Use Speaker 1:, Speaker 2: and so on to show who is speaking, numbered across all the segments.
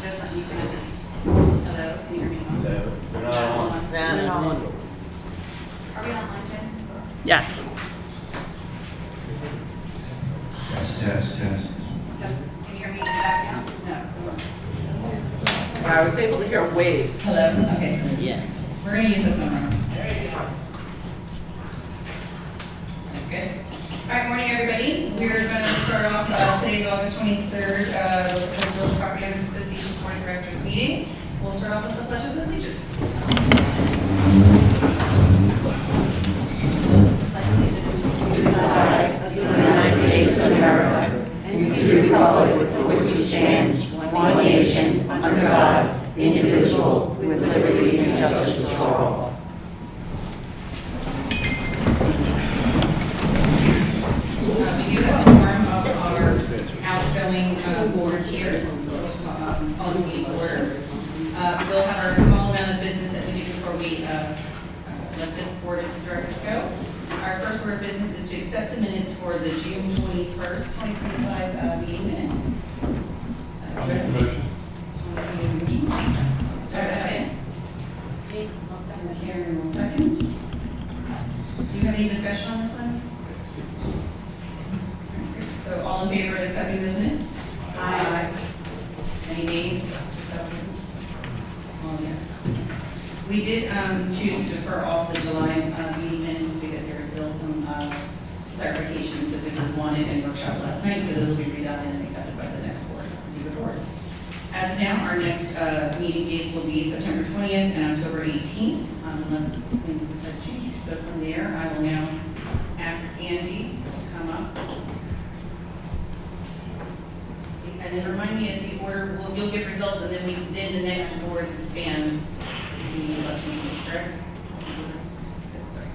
Speaker 1: Let me connect. Hello, can you hear me?
Speaker 2: No, we're not on.
Speaker 3: No.
Speaker 1: Are we online, Jen?
Speaker 3: Yes.
Speaker 4: Test.
Speaker 1: Yes. Can you hear me back now? No, so.
Speaker 3: I was able to hear a wave.
Speaker 1: Hello? Okay, so
Speaker 3: Yeah.
Speaker 1: we're gonna use this one. Good. All right, morning, everybody. We're gonna start off, today's August 23rd, with the Village Property Owners Association Board of Directors meeting. We'll start off with the Pledge of Allegiance.
Speaker 5: Of the United States of America, and to the republic for which it stands, one nation, under God, indivisible, with liberty and justice for all.
Speaker 1: We do have a form of our outgoing board here, on the meeting order. We'll have our small amount of business that we do before we let this board of directors go. Our first order of business is to accept the minutes for the June 21st, 2025 meeting minutes.
Speaker 2: I'll make the motion.
Speaker 1: Do I have a second? I'll second. Karen will second. Do you have any discussion on this one? So all in favor of accepting those minutes? Aye. Any nays? All yes. We did choose to defer off the July meeting minutes because there are still some clarifications that we wanted and workshop last night, so those will be redone and accepted by the next board. As of now, our next meeting dates will be September 20th and October 18th, unless things decide to change. So from there, I will now ask Andy to come up. And then remind me as the order, you'll give results, and then the next board spans the election, correct? Sorry.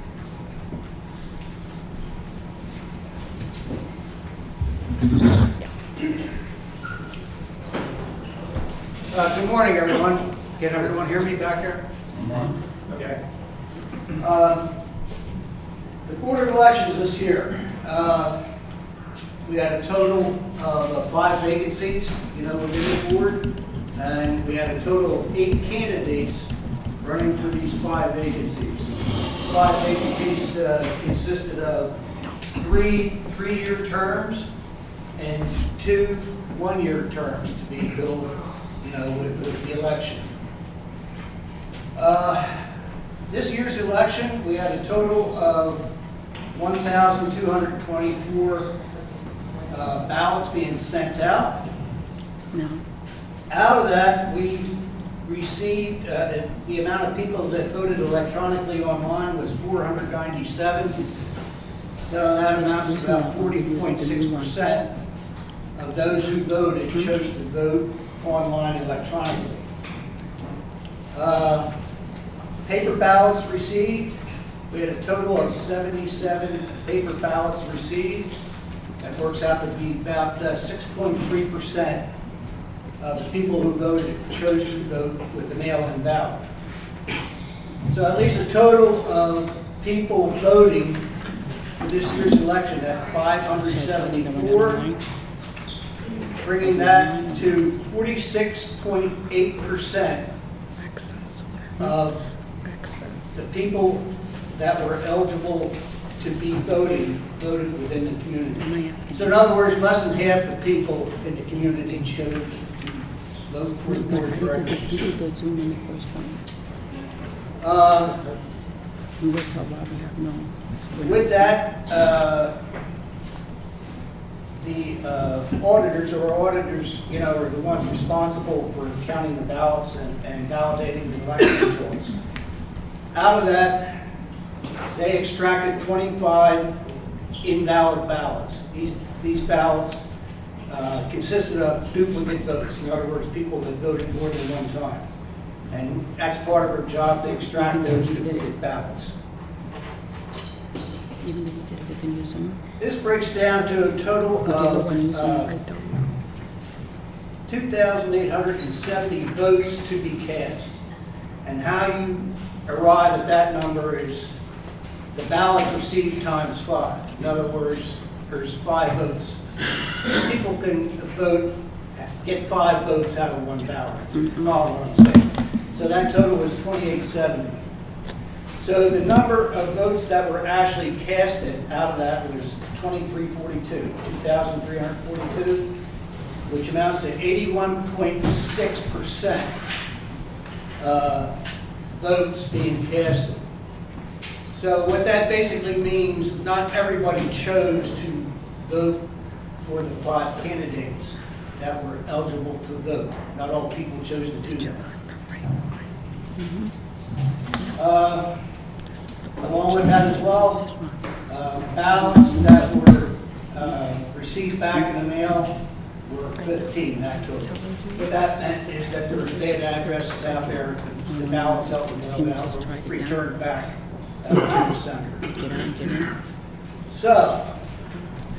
Speaker 6: Good morning, everyone. Can everyone hear me back here? Okay. The Board of Elections this year, we had a total of 5 vacancies, within the board, and we had a total of 8 candidates running for these 5 vacancies. 5 vacancies consisted of 3 3-year terms and 2 1-year terms to be filled, with the election. This year's election, we had a total of 1,224 ballots being sent out.
Speaker 3: No.
Speaker 6: Out of that, we received, the amount of people that voted electronically online was 497. So that amounts to about 40.6% of those who voted chose to vote online electronically. Paper ballots received, we had a total of 77 paper ballots received. That works out to be about 6.3% of the people who voted chose to vote with the mail-in ballot. So at least a total of people voting for this year's election at 574, bringing that to 46.8% of the people that were eligible to be voted within the community. So in other words, less than half the people in the community chose to vote for the board of directors. With that, the auditors are the ones responsible for counting the ballots and validating the election results. Out of that, they extracted 25 invalid ballots. These ballots consisted of duplicate votes. In other words, people that voted more than one time. And that's part of their job, to extract those duplicate ballots. This breaks down to a total of 2,870 votes to be cast. And how you arrive at that number is the ballots received times 5. In other words, there's 5 votes. People can vote, get 5 votes out of 1 ballot. You follow what I'm saying? So that total was 2870. So the number of votes that were actually casted out of that was 2,342, which amounts to 81.6% votes being casted. So what that basically means, not everybody chose to vote for the 5 candidates that were eligible to vote. Not all people chose to do that. Along with that as well, ballots that were received back in the mail were 15, actually. What that meant is that they had addresses out there, the ballots that were mailed out were returned back to the sender. So,